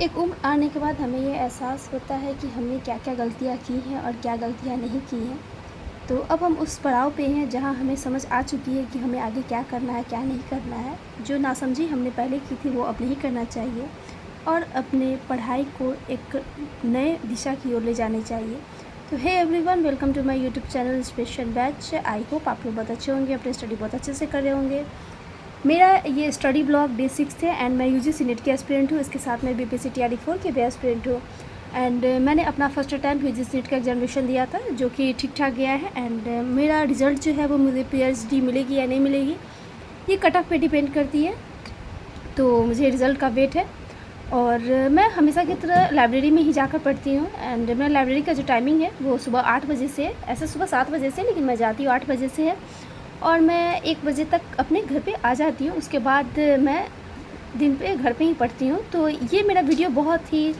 एक उम्र आने के बाद हमें ये एहसास होता है कि हमने क्या क्या गलतियाँ की हैं और क्या गलतियाँ नहीं की हैं। तो अब हम उस पड़ाव पे हैं जहाँ हमें समझ आ चुकी है कि हमें आगे क्या करना है, क्या नहीं करना है। जो नासमझी हमने पहले की थी वो अब नहीं करना चाहिए और अपने पढ़ाई को एक नए दिशा की ओर ले जानी चाहिए। तो hey everyone, welcome to my YouTube channel inspiration batch. I hope आप लोग बहुत अच्छे होंगे, अपनी स्टडी बहुत अच्छे से कर रहे होंगे। मेरा ये स्टडी ब्लॉग डे 6 है एंड मैं यूजीसी नेट की एस्पिरेंट हूँ। इसके साथ मैं बीपीएससी टीआरई 4 की भी एस्पिरेंट हूँ एंड मैंने अपना फर्स्ट अटैम्प्ट यूजीसी नेट का एग्जामिनेशन दिया था जो कि ठीक ठाक गया है एंड मेरा रिज़ल्ट जो है वो मुझे पीएचडी मिलेगी या नहीं मिलेगी ये कट ऑफ पे डिपेंड करती है। तो मुझे रिज़ल्ट का वेट है और मैं हमेशा की तरह लाइब्रेरी में ही जाकर पढ़ती हूँ एंड मेरा लाइब्रेरी का जो टाइमिंग है वो सुबह 8 बजे से है। ऐसे सुबह 7 बजे से, लेकिन मैं जाती हूँ 8 बजे से है और मैं 1 बजे तक अपने घर पे आ जाती हूँ। उसके बाद मैं दिन पे घर पे ही पढ़ती हूँ। तो ये मेरा वीडियो बहुत ही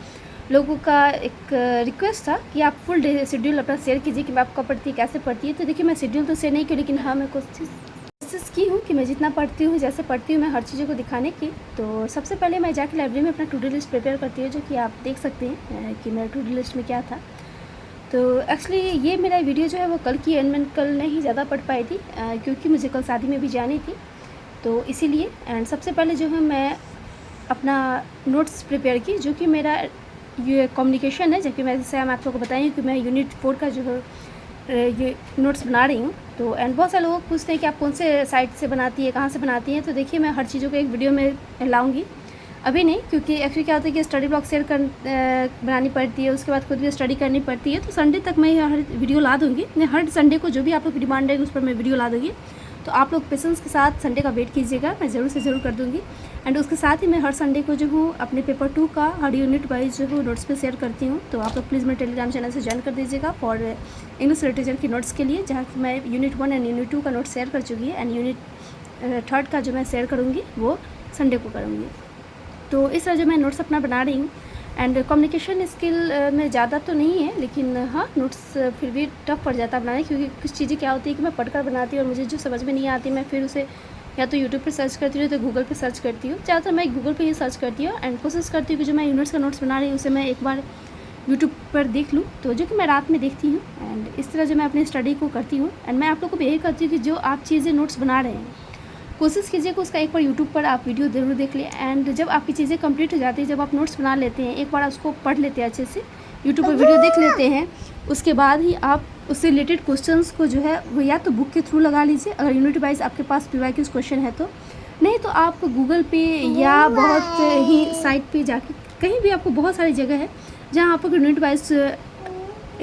लोगों का एक रिक्वेस्ट था कि आप फुल डे शेड्यूल अपना शेयर कीजिए कि मैं आप कब पढ़ती है, कैसे पढ़ती है। तो देखिए, मैं शेड्यूल तो शेयर नहीं की, लेकिन हाँ मैं कोशिश की हूँ कि मैं जितना पढ़ती हूँ, जैसे पढ़ती हूँ, मैं हर चीज़ों को दिखाने की। तो सबसे पहले मैं जाके लाइब्रेरी में अपना टू डू लिस्ट प्रिपेयर करती हूँ, जो कि आप देख सकते हैं कि मेरा टू डू लिस्ट में क्या था। तो एक्चुअली ये मेरा वीडियो जो है वो कल की एंड मैं कल नहीं ज़्यादा पढ़ पाई थी क्योंकि मुझे कल शादी में भी जानी थी, तो इसीलिए। एंड सबसे पहले जो है मैं अपना नोट्स प्रिपेयर की, जो कि मेरा ये कम्युनिकेशन है, जबकि मैं जैसे मैं आप लोगों को बताई कि मैं यूनिट 4 का जो है ये नोट्स बना रही हूँ। तो एंड बहुत सारे लोग पूछते हैं कि आप कौन से साइट से बनाती है, कहाँ से बनाती हैं। तो देखिए, मैं हर चीज़ों को एक वीडियो में लाऊँगी, अभी नहीं, क्योंकि एक्चुअली क्या होता है कि स्टडी ब्लॉग शेयर बनानी पड़ती है, उसके बाद खुद भी स्टडी करनी पड़ती है। तो संडे तक मैं हर वीडियो ला दूँगी। मैं हर संडे को जो भी आप लोग की डिमांड है उस पर मैं वीडियो ला दूँगी। तो आप लोग पेशेंस के साथ संडे का वेट कीजिएगा, मैं ज़रूर से ज़रूर कर दूँगी। एंड उसके साथ ही मैं हर संडे को जो हूँ अपने पेपर 2 का हर यूनिट वाइज जो हूँ नोट्स पे शेयर करती हूँ। तो आप लोग प्लीज़ मेरे टेलीग्राम चैनल से ज्वाइन कर दीजिएगा फॉर इंग्लिश लिटरेचर की नोट्स के लिए, जहाँ कि मैं यूनिट 1 एंड यूनिट 2 का नोट शेयर कर चुकी है एंड यूनिट 3 का जो मैं शेयर करूँगी वो संडे को करूँगी। तो इस तरह जो मैं नोट्स अपना बना रही हूँ एंड कम्युनिकेशन स्किल में ज़्यादा तो नहीं है, लेकिन हाँ नोट्स फिर भी टफ पड़ जाता है बनाने, क्योंकि कुछ चीज़ें क्या होती है कि मैं पढ़कर बनाती हूँ और मुझे जो समझ में नहीं आती मैं फिर उसे या तो यूट्यूब पे सर्च करती हूँ, तो गूगल पे सर्च करती हूँ। ज़्यादातर मैं गूगल पे ही सर्च करती हूँ एंड कोशिश करती हूँ कि जो मैं यूनिट्स का नोट्स बना रही हूँ उसे मैं एक बार यूट्यूब पर देख लूँ, तो जो कि मैं रात में देखती हूँ एंड इस तरह जो मैं अपनी स्टडी को करती हूँ। एंड मैं आप लोग को भी यही करती हूँ कि जो आप चीज़ें नोट्स बना रहे हैं कोशिश कीजिए कि उसका एक बार यूट्यूब पर आप वीडियो ज़रूर देख लें एंड जब आपकी चीज़ें कंप्लीट हो जाती है, जब आप नोट्स बना लेते हैं, एक बार उसको पढ़ लेते हैं अच्छे से, यूट्यूब पर वीडियो देख लेते हैं, उसके बाद ही आप उससे रिलेटेड क्वेश्चंस को जो है वो या तो बुक के थ्रू लगा लीजिए, अगर यूनिट वाइज आपके पास पीवाईक्यूज़ क्वेश्चन है तो, नहीं तो आप गूगल पे या बहुत ही साइट पे जाके कहीं भी आपको बहुत सारी जगह है जहाँ आपको यूनिट वाइज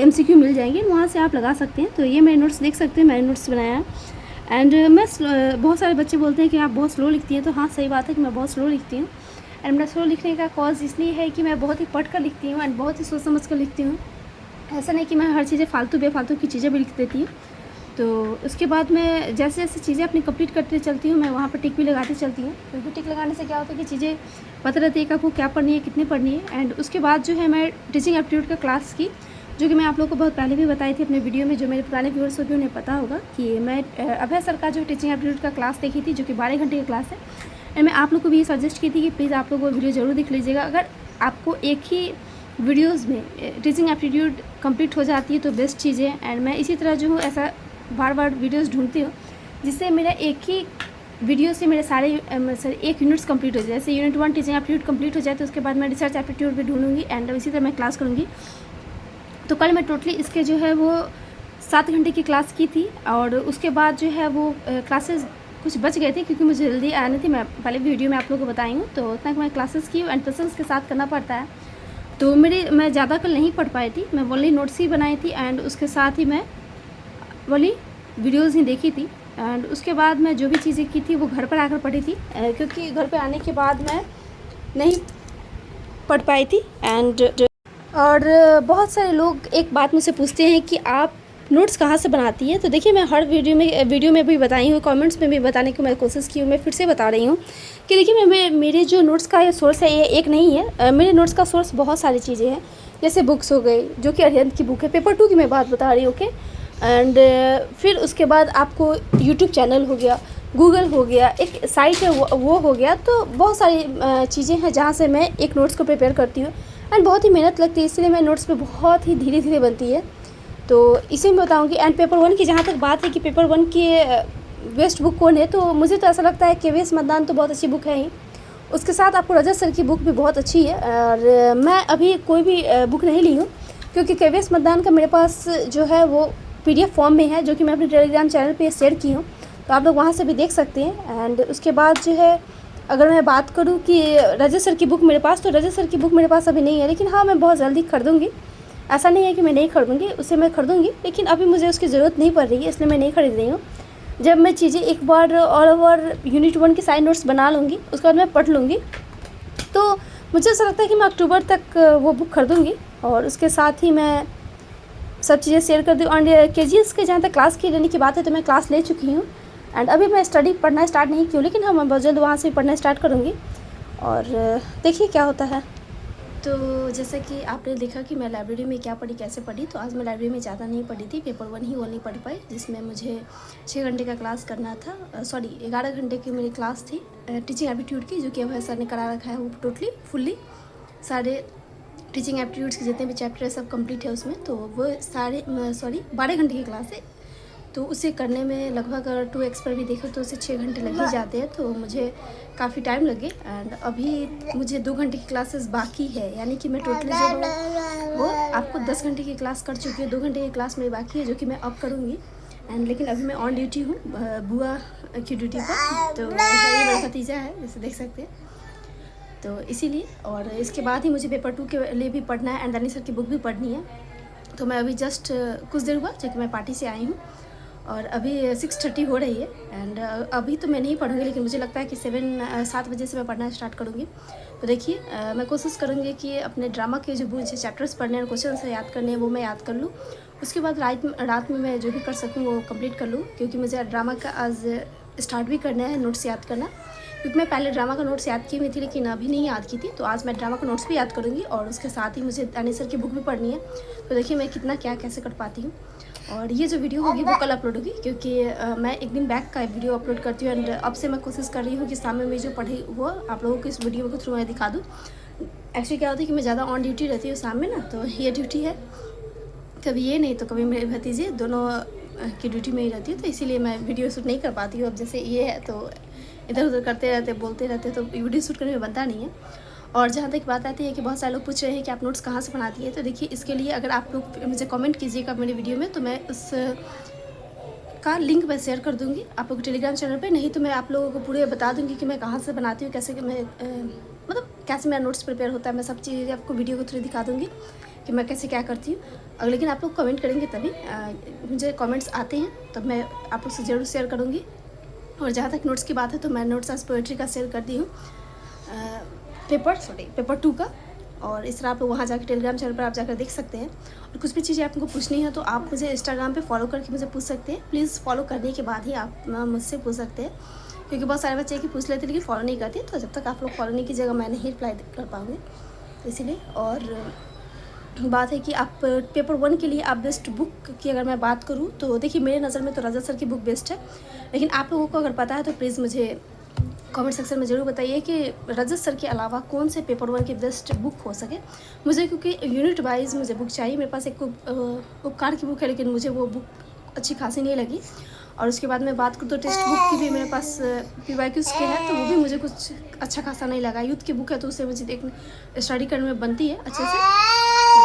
MCQ मिल जाएंगे, वहाँ से आप लगा सकते हैं। तो ये मेरे नोट्स देख सकते हैं, मैंने नोट्स बनाया है एंड मैं बहुत सारे बच्चे बोलते हैं कि आप बहुत स्लो लिखती हैं। तो हाँ, सही बात है कि मैं बहुत स्लो लिखती हूँ एंड मेरा स्लो लिखने का कॉज इसलिए है कि मैं बहुत ही पढ़ कर लिखती हूँ एंड बहुत ही सोच समझ कर लिखती हूँ। ऐसा नहीं कि मैं हर चीज़ें फालतू बेफालतू की चीज़ें भी लिख देती हूँ। तो उसके बाद मैं जैसे जैसे चीज़ें अपनी कंप्लीट करते चलती हूँ, मैं वहाँ पर टिक भी लगाती चलती हूँ, क्योंकि टिक लगाने से क्या होता है कि चीज़ें पता रहती है कि आपको क्या पढ़नी है, कितनी पढ़नी है। एंड उसके बाद जो है मैं टीचिंग एप्टीट्यूड का क्लास की, जो कि मैं आप लोगों को बहुत पहले भी बताई थी अपने वीडियो में। जो मेरे पुराने व्यूअर्स होंगे उन्हें पता होगा कि मैं अभय सर का जो टीचिंग एप्टीट्यूड का क्लास देखी थी, जो कि 12 घंटे की क्लास है। एंड मैं आप लोग को भी ये सजेस्ट की थी कि प्लीज़ आप लोग वो वीडियो ज़रूर देख लीजिएगा। अगर आपको एक ही वीडियोज़ में टीचिंग एप्टीट्यूड कंप्लीट हो जाती है तो बेस्ट चीज़ है। एंड मैं इसी तरह जो हूँ ऐसा बार बार वीडियोज़ ढूंढती हूँ जिससे मेरा एक ही वीडियो से मेरे सारे एक यूनिट्स कंप्लीट हो जाए। जैसे यूनिट 1 टीचिंग एप्टीट्यूड कंप्लीट हो जाए तो उसके बाद मैं रिसर्च एप्टीट्यूड भी ढूंढूंगी एंड इसी तरह मैं क्लास करूँगी। तो कल मैं टोटली इसके जो है वो 7 घंटे की क्लास की थी और उसके बाद जो है वो क्लासेस कुछ बच गए थे क्योंकि मुझे जल्दी आनी थी। मैं पहले वीडियो में आप लोगों को बताई हूँ, तो उतना मैं क्लासेस की एंड पेशेंस के साथ करना पड़ता है। तो मैं ज़्यादा कल नहीं पढ़ पाई थी, मैं वही नोट्स ही बनाई थी एंड उसके साथ ही मैं वही वीडियोज़ ही देखी थी। एंड उसके बाद मैं जो भी चीज़ें की थी वो घर पर आकर पढ़ी थी, क्योंकि घर पे आने के बाद मैं नहीं पढ़ पाई थी। एंड और बहुत सारे लोग एक बात मुझसे पूछते हैं कि आप नोट्स कहाँ से बनाती हैं। तो देखिए, मैं हर वीडियो में भी बताई हूँ, कमेंट्स में भी बताने की मैं कोशिश की हूँ, मैं फिर से बता रही हूँ कि देखिए मैं मेरे जो नोट्स का ये सोर्स है ये एक नहीं है। मेरे नोट्स का सोर्स बहुत सारी चीज़ें हैं, जैसे बुक्स हो गई, जो कि अरिहंत की बुक है, पेपर 2 की मैं बात बता रही हूँ, ओके। एंड फिर उसके बाद आपको यूट्यूब चैनल हो गया। गूगल हो गया, एक साइट है वो हो गया। तो बहुत सारी चीज़ें हैं जहाँ से मैं एक नोट्स को प्रिपेयर करती हूँ एंड बहुत ही मेहनत लगती है, इसलिए मेरे नोट्स पे बहुत ही धीरे धीरे बनती है। तो इसे मैं बताऊँगी। एंड पेपर 1 की जहाँ तक बात है कि पेपर 1 की बेस्ट बुक कौन है, तो मुझे तो ऐसा लगता है कि KVS मतदान तो बहुत अच्छी बुक है ही। उसके साथ आपको रजत सर की बुक भी बहुत अच्छी है। और मैं अभी कोई भी बुक नहीं ली हूँ क्योंकि KVS मतदान का मेरे पास जो है वो PDF फॉर्म में है, जो कि मैं अपने टेलीग्राम चैनल पे शेयर की हूँ, तो आप लोग वहाँ से भी देख सकते हैं। एंड उसके बाद जो है अगर मैं बात करूँ कि रजत सर की बुक मेरे पास, तो रजत सर की बुक मेरे पास अभी नहीं है, लेकिन हाँ मैं बहुत जल्दी खरीदूँगी। ऐसा नहीं है कि मैं नहीं खरीदूँगी, उसे मैं खरीदूँगी, लेकिन अभी मुझे उसकी ज़रूरत नहीं पड़ रही है, इसलिए मैं नहीं खरीद रही हूँ। जब मैं चीज़ें एक बार ऑल ओवर यूनिट 1 की साइड नोट्स बना लूँगी, उसके बाद मैं पढ़ लूँगी, तो मुझे ऐसा लगता है कि मैं अक्टूबर तक वो बुक खरीदूँगी। और उसके साथ ही मैं सब चीज़ें शेयर कर दूँ। और KGS के जहाँ तक क्लास की लेने की बात है, तो मैं क्लास ले चुकी हूँ एंड अभी मैं स्टडी पढ़ना स्टार्ट नहीं की हूँ, लेकिन हाँ मैं बहुत जल्द वहाँ से पढ़ना स्टार्ट करूँगी और देखिए क्या होता है। तो जैसा कि आपने देखा कि मैं लाइब्रेरी में क्या पढ़ी, कैसे पढ़ी, तो आज मैं लाइब्रेरी में ज़्यादा नहीं पढ़ी थी, पेपर 1 ही ओनली पढ़ पाई, जिसमें मुझे 6 घंटे का क्लास करना था। सॉरी 11 घंटे की मेरी क्लास थी टीचिंग एप्टीट्यूड की, जो कि अभय सर ने करा रखा है वो टोटली फुल्ली सारे टीचिंग एप्टीट्यूड्स के जितने भी चैप्टर है सब कंप्लीट है उसमें। तो वो सारे 12 घंटे की क्लास है, तो उसे करने में लगभग अगर 2x पर भी देखो तो उसे 6 घंटे लग ही जाते हैं, तो मुझे काफ़ी टाइम लगे। एंड अभी मुझे 2 घंटे की क्लासेस बाकी है, यानी कि मैं टोटली जो है वो आपको 10 घंटे की क्लास कर चुकी हूँ। 2 घंटे की क्लास मेरी बाकी है, जो कि मैं अब करूँगी। एंड लेकिन अभी मैं ऑन ड्यूटी हूँ बुआ की ड्यूटी पर, तो ये मेरा भतीजा है जैसे देख सकते हैं, तो इसीलिए। और इसके बाद ही मुझे पेपर 2 के लिए भी पढ़ना है एंड दानी सर की बुक भी पढ़नी है। तो मैं अभी जस्ट कुछ देर हुआ जो कि मैं पार्टी से आई हूँ और अभी 6:30 हो रही है। एंड अभी तो मैं नहीं पढ़ूँगी, लेकिन मुझे लगता है कि 7 बजे से मैं पढ़ना स्टार्ट करूँगी। तो देखिए मैं कोशिश करूँगी कि अपने ड्रामा के जो मुझे चैप्टर्स पढ़ने हैं, क्वेश्चन से याद करने हैं, वो मैं याद कर लूँ। उसके बाद रात में मैं जो भी कर सकूँ वो कंप्लीट कर लूँ, क्योंकि मुझे ड्रामा का आज स्टार्ट भी करना है, नोट्स याद करना। क्योंकि मैं पहले ड्रामा का नोट्स याद की हुई थी, लेकिन अभी नहीं याद की थी, तो आज मैं ड्रामा का नोट्स भी याद करूँगी और उसके साथ ही मुझे दानी सर की बुक भी पढ़नी है। तो देखिए मैं कितना क्या कैसे कर पाती हूँ। और ये जो वीडियो होगी वो कल अपलोड होगी, क्योंकि मैं एक दिन बैक का वीडियो अपलोड करती हूँ। एंड अब से मैं कोशिश कर रही हूँ कि सामने में जो पढ़ी वो आप लोगों को इस वीडियो के थ्रू मैं दिखा दूँ। एक्चुअली क्या होता है कि मैं ज़्यादा ऑन ड्यूटी रहती हूँ सामने ना, तो ये ड्यूटी है, कभी ये नहीं तो कभी मेरे भतीजे, दोनों की ड्यूटी में ही रहती हूँ, तो इसीलिए मैं वीडियो शूट नहीं कर पाती हूँ। अब जैसे ये है तो इधर उधर करते रहते, बोलते रहते, तो वीडियो शूट करने में बनता नहीं है। और जहाँ तक बात आती है कि बहुत सारे लोग पूछ रहे हैं कि आप नोट्स कहाँ से बनाती है, तो देखिए इसके लिए अगर आप लोग मुझे कमेंट कीजिएगा मेरे वीडियो में, तो मैं उस का लिंक मैं शेयर कर दूँगी आप लोग टेलीग्राम चैनल पे। नहीं तो मैं आप लोगों को पूरे बता दूँगी कि मैं कहाँ से बनाती हूँ, कैसे मैं मतलब कैसे मेरा नोट्स प्रिपेयर होता है। मैं सब चीज़ें आपको वीडियो के थ्रू दिखा दूँगी कि मैं कैसे क्या करती हूँ। लेकिन आप लोग कमेंट करेंगे तभी मुझे कमेंट्स आते हैं, तब मैं आप लोग से ज़रूर शेयर करूँगी। और जहाँ तक नोट्स की बात है, तो मैं नोट्स आज पोएट्री का शेयर कर दी हूँ, पेपर 2 का। और इस तरह आप लोग वहाँ जाकर टेलीग्राम चैनल पर आप जाकर देख सकते हैं। और कुछ भी चीज़ें आपको पूछनी है तो आप मुझे इंस्टाग्राम पे फॉलो करके मुझे पूछ सकते हैं। प्लीज़ फॉलो करने के बाद ही आप मुझसे पूछ सकते हैं, क्योंकि बहुत सारे बच्चे कि पूछ लेते लेकिन फॉलो नहीं करते, तो जब तक आप लोग फॉलो नहीं कीजिएगा मैं नहीं रिप्लाई कर पाऊँगी, इसीलिए। और बात है कि आप पेपर 1 के लिए आप बेस्ट बुक की अगर मैं बात करूँ, तो देखिए मेरे नज़र में तो रजत सर की बुक बेस्ट है, लेकिन आप लोगों को अगर पता है तो प्लीज़ मुझे कमेंट सेक्शन में ज़रूर बताइए कि रजत सर के अलावा कौन से पेपर 1 की बेस्ट बुक हो सके मुझे, क्योंकि यूनिट वाइज मुझे बुक चाहिए। मेरे पास एक उपकार की बुक है, लेकिन मुझे वो बुक अच्छी खासी नहीं लगी। और उसके बाद मैं बात करूँ तो टेक्स्ट बुक की भी मेरे पास PYQs के है, तो वो भी मुझे कुछ अच्छा खासा नहीं लगा। यूथ की बुक है तो उससे मुझे स्टडी करने में बनती है अच्छे से,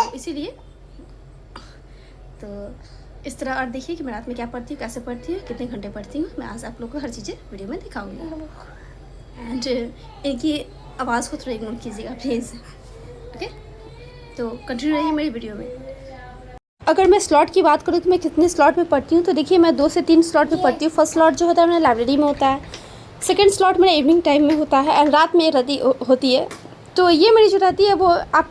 तो इसीलिए। तो इस तरह। और देखिए कि मैं रात में क्या पढ़ती हूँ, कैसे पढ़ती हूँ, कितने घंटे पढ़ती हूँ, मैं आज आप लोग को हर चीज़ें वीडियो में दिखाऊंगी। एंड इनकी आवाज़ को थोड़ा इग्नोर कीजिएगा प्लीज़, ओके। तो कंटिन्यू रहिए मेरी वीडियो में। अगर मैं स्लॉट की बात करूँ तो मैं कितने स्लॉट में पढ़ती हूँ, तो देखिए मैं 2 से 3 स्लॉट में पढ़ती हूँ। फर्स्ट स्लॉट जो होता है मेरा लाइब्रेरी में होता है, सेकेंड स्लॉट मेरा इवनिंग टाइम में होता है, एंड रात में होती है। तो ये मेरी जो रहती है वो आप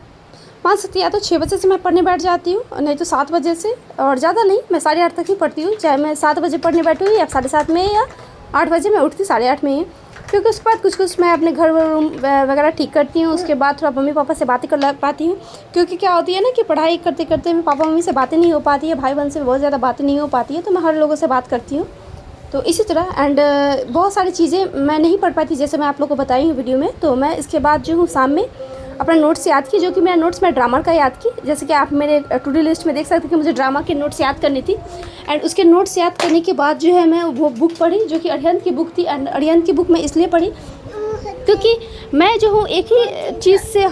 मान सकती है, या तो 6 बजे से मैं पढ़ने बैठ जाती हूँ, नहीं तो 7 बजे से, और ज़्यादा नहीं, मैं 8:30 तक ही पढ़ती हूँ। चाहे मैं 7 बजे पढ़ने बैठूँ या 7:30 में, या 8 बजे मैं उठती 8:30 में ही, क्योंकि उसके बाद कुछ मैं अपने घर रूम वगैरह ठीक करती हूँ। उसके बाद थोड़ा मम्मी पापा से बातें कर पाती हूँ, क्योंकि क्या होती है ना कि पढ़ाई करते करते में पापा मम्मी से बातें नहीं हो पाती है, भाई बहन से बहुत ज़्यादा बातें नहीं हो पाती है, तो मैं हर लोगों से बात करती हूँ। तो इसी तरह एंड बहुत सारी चीज़ें मैं नहीं पढ़ पाई थी, जैसे मैं आप लोग को बताई हूँ वीडियो में। तो मैं इसके बाद जो हूँ शाम में अपना नोट्स याद की, जो कि मेरा नोट्स मैं ड्रामा का याद की। जैसे कि आप मेरे टू डू लिस्ट में देख सकते हैं कि मुझे ड्रामा के नोट्स याद करनी थी। एंड उसके नोट्स याद करने के बाद जो है मैं वो बुक पढ़ी, जो कि अरिहंत की बुक थी। एंड अरिहंत की बुक मैं इसलिए पढ़ी क्योंकि मैं जो हूँ एक ही चीज़ से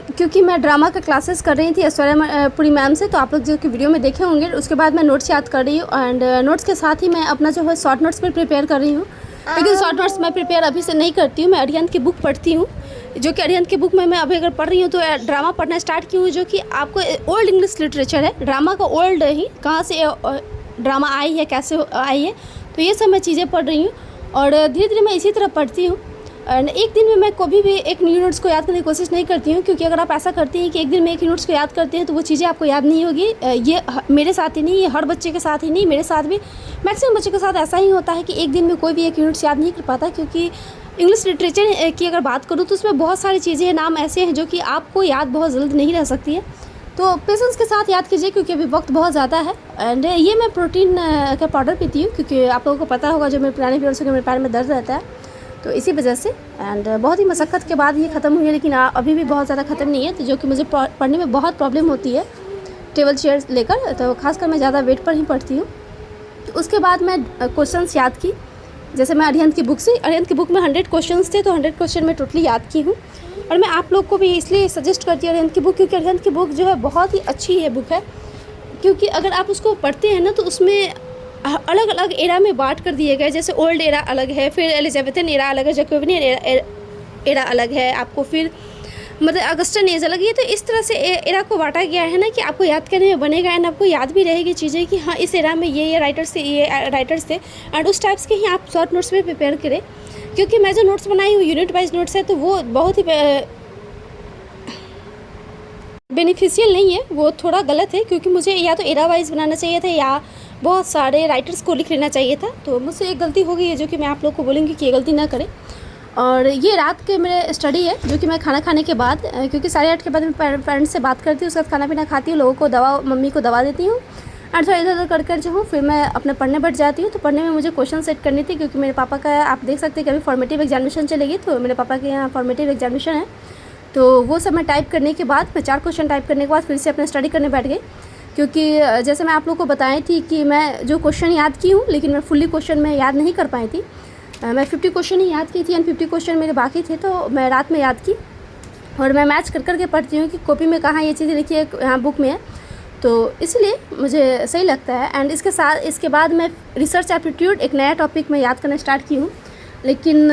क्योंकि मैं ड्रामा का क्लासेस कर रही थी ऐश्वर्यापुरी मैम से, तो आप लोग जो कि वीडियो में देखे होंगे। उसके बाद मैं नोट्स याद कर रही हूँ एंड नोट्स के साथ ही मैं अपना जो है शॉर्ट नोट्स पर प्रिपेयर कर रही हूँ। लेकिन शॉर्ट नोट्स मैं प्रिपेयर अभी से नहीं करती हूँ, मैं अरिहंत की बुक पढ़ती हूँ। जो कि अरिहंत की बुक में मैं अभी अगर पढ़ रही हूँ तो ड्रामा पढ़ना स्टार्ट की हूँ, जो कि आपको ओल्ड इंग्लिश लिटरेचर है, ड्रामा का ओल्ड ही, कहाँ से ड्रामा आई है, कैसे आई है, तो ये सब मैं चीज़ें पढ़ रही हूँ। और धीरे धीरे मैं इसी तरह पढ़ती हूँ। एंड एक दिन में मैं कभी भी एक न्यू नोट्स को याद करने की कोशिश नहीं करती हूँ, क्योंकि अगर आप ऐसा करते हैं कि एक दिन में एक नोट्स को याद करते हैं तो वो चीज़ें आपको याद नहीं होगी। ये मेरे साथ ही नहीं, ये हर बच्चे के साथ ही नहीं, मेरे साथ भी मैक्सिमम बच्चों के साथ ऐसा ही होता है कि एक दिन में कोई भी एक यूनिट्स याद नहीं कर पाता। क्योंकि इंग्लिश लिटरेचर की अगर बात करूँ तो उसमें बहुत सारी चीज़ें, नाम ऐसे हैं जो कि आपको याद बहुत जल्द नहीं रह सकती है। तो पेशेंस के साथ याद कीजिए, क्योंकि अभी वक्त बहुत ज़्यादा है। एंड ये मैं प्रोटीन का पाउडर पीती हूँ, क्योंकि आप लोगों को पता होगा जो मेरे पुराने वीडियो से मेरे पैर में दर्द रहता है, तो इसी वजह से। एंड बहुत ही मशक्क़त के बाद ये ख़त्म हुई है, लेकिन अभी भी बहुत ज़्यादा ख़त्म नहीं है, तो जो कि मुझे पढ़ने में बहुत प्रॉब्लम होती है टेबल चेयर लेकर, तो खासकर मैं ज़्यादा वेट पर ही पढ़ती हूँ। तो उसके बाद मैं क्वेश्चंस याद की, जैसे मैं अरिहंत की बुक से, अरिहंत की बुक में 100 क्वेश्चंस थे, तो 100 क्वेश्चन मैं टोटली याद की हूँ। और मैं आप लोग को भी इसलिए सजेस्ट करती हूँ अरिहंत की बुक, क्योंकि अरिहंत की बुक जो है बहुत ही अच्छी है बुक है। क्योंकि अगर आप उसको पढ़ते हैं ना तो उसमें अलग अलग एरा में बांट कर दिए गए, जैसे ओल्ड एरा अलग है, फिर एलिजाबेथन एरा अलग है, जैकोबियन एरा अलग है, आपको फिर मतलब अगस्टन एज अलग है। तो इस तरह से एरा को बांटा गया है ना कि आपको याद करने में बनेगा एंड आपको याद भी रहेगी चीज़ें कि हाँ इस एरा में ये राइटर्स थे, ये राइटर्स थे, एंड उस टाइप्स के ही आप शॉर्ट नोट्स में प्रिपेयर करें। क्योंकि मैं जो नोट्स बनाई हूँ यूनिट वाइज नोट्स है, तो वो बहुत ही बेनिफिशियल नहीं है, वो थोड़ा गलत है। क्योंकि मुझे या तो एरा वाइज बनाना चाहिए था या बहुत सारे राइटर्स को लिख लेना चाहिए था। तो मुझसे एक गलती हो गई है, जो कि मैं आप लोग को बोलूँगी कि ये गलती ना करें। और ये रात के मेरे स्टडी है, जो कि मैं खाना खाने के बाद, क्योंकि 8:30 के बाद मैं पेरेंट्स से बात करती हूँ, उसके बाद खाना पीना खाती हूँ, लोगों को दवा, मम्मी को दवा देती हूँ, और थोड़ा इधर उधर कर जो हूँ फिर मैं अपने पढ़ने बैठ जाती हूँ। तो पढ़ने में मुझे क्वेश्चन सेट करनी थी, क्योंकि मेरे पापा का आप देख सकते हैं कि अभी फॉर्मेटिव एग्जामिनेशन चलेगी, तो मेरे पापा के यहाँ फॉर्मेटिव एग्जामिनेशन है। तो वो सब मैं टाइप करने के बाद, मैं 4 क्वेश्चन टाइप करने के बाद फिर से अपना स्टडी करने बैठ गई। क्योंकि जैसे मैं आप लोग को बताई थी कि मैं जो क्वेश्चन याद की हूँ, लेकिन मैं फुल्ली क्वेश्चन में याद नहीं कर पाई थी। मैं 50 क्वेश्चन ही याद की थी एंड 50 क्वेश्चन मेरे बाकी थे, तो मैं रात में याद की। और मैं मैच कर कर के पढ़ती हूँ कि कॉपी में कहाँ ये चीज़ें लिखी है, यहाँ बुक में है, तो इसलिए मुझे सही लगता है। एंड इसके बाद मैं रिसर्च एप्टीट्यूड एक नया टॉपिक में याद करना स्टार्ट की हूँ। लेकिन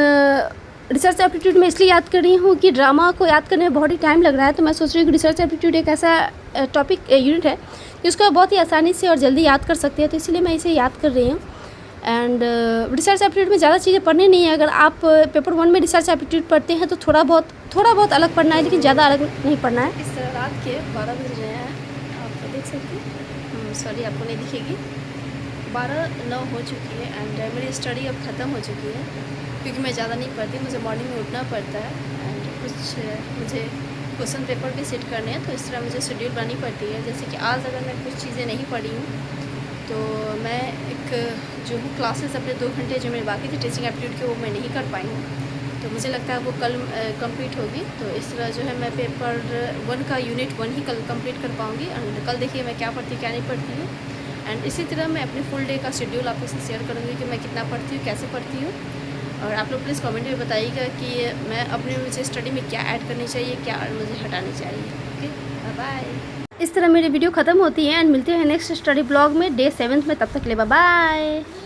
रिसर्च एप्टीट्यूड में इसलिए याद कर रही हूँ कि ड्रामा को याद करने में बहुत ही टाइम लग रहा है, तो मैं सोच रही हूँ कि रिसर्च एप्टीट्यूड एक ऐसा टॉपिक यूनिट है जिसको बहुत ही आसानी से और जल्दी याद कर सकते हैं, तो इसलिए मैं इसे याद कर रही हूँ। एंड रिसर्च एप्टीट्यूड में ज़्यादा चीज़ें पढ़नी नहीं है। अगर आप पेपर 1 में रिसर्च एप्टीट्यूड पढ़ते हैं तो थोड़ा बहुत अलग पढ़ना है, लेकिन ज़्यादा अलग नहीं पढ़ना है। इस तरह रात के 12 बज रहे हैं, आप देख सकते हैं, सॉरी आपको नहीं दिखेगी, 12:09 हो चुकी है। एंड मेरी स्टडी अब ख़त्म हो चुकी है, क्योंकि मैं ज़्यादा नहीं पढ़ती, मुझे मॉर्निंग में उठना पड़ता है एंड कुछ मुझे क्वेश्चन पेपर भी सेट करने हैं, तो इस तरह मुझे शेड्यूल बनानी पड़ती है। जैसे कि आज अगर मैं कुछ चीज़ें नहीं पढ़ी हूँ तो मैं एक जो हूँ क्लासेस अपने 2 घंटे जो मेरे बाकी थे टीचिंग एप्टीट्यूड के, वो मैं नहीं कर पाई हूँ, तो मुझे लगता है वो कल कंप्लीट होगी। तो इस तरह जो है मैं पेपर 1 का यूनिट 1 ही कल कंप्लीट कर पाऊँगी। एंड कल देखिए मैं क्या पढ़ती हूँ क्या नहीं पढ़ती हूँ। एंड इसी तरह मैं अपने फुल डे का शेड्यूल आप लोग से शेयर करूँगी कि मैं कितना पढ़ती हूँ, कैसे पढ़ती हूँ। और आप लोग प्लीज़ कमेंट में बताइएगा कि मैं अपने मुझे स्टडी में क्या ऐड करनी चाहिए, क्या मुझे हटानी चाहिए। Okay, bye. इस तरह मेरी वीडियो ख़त्म होती है एंड मिलते हैं नेक्स्ट स्टडी ब्लॉग में डे 7 में। तब तक के लिए बाय बाय।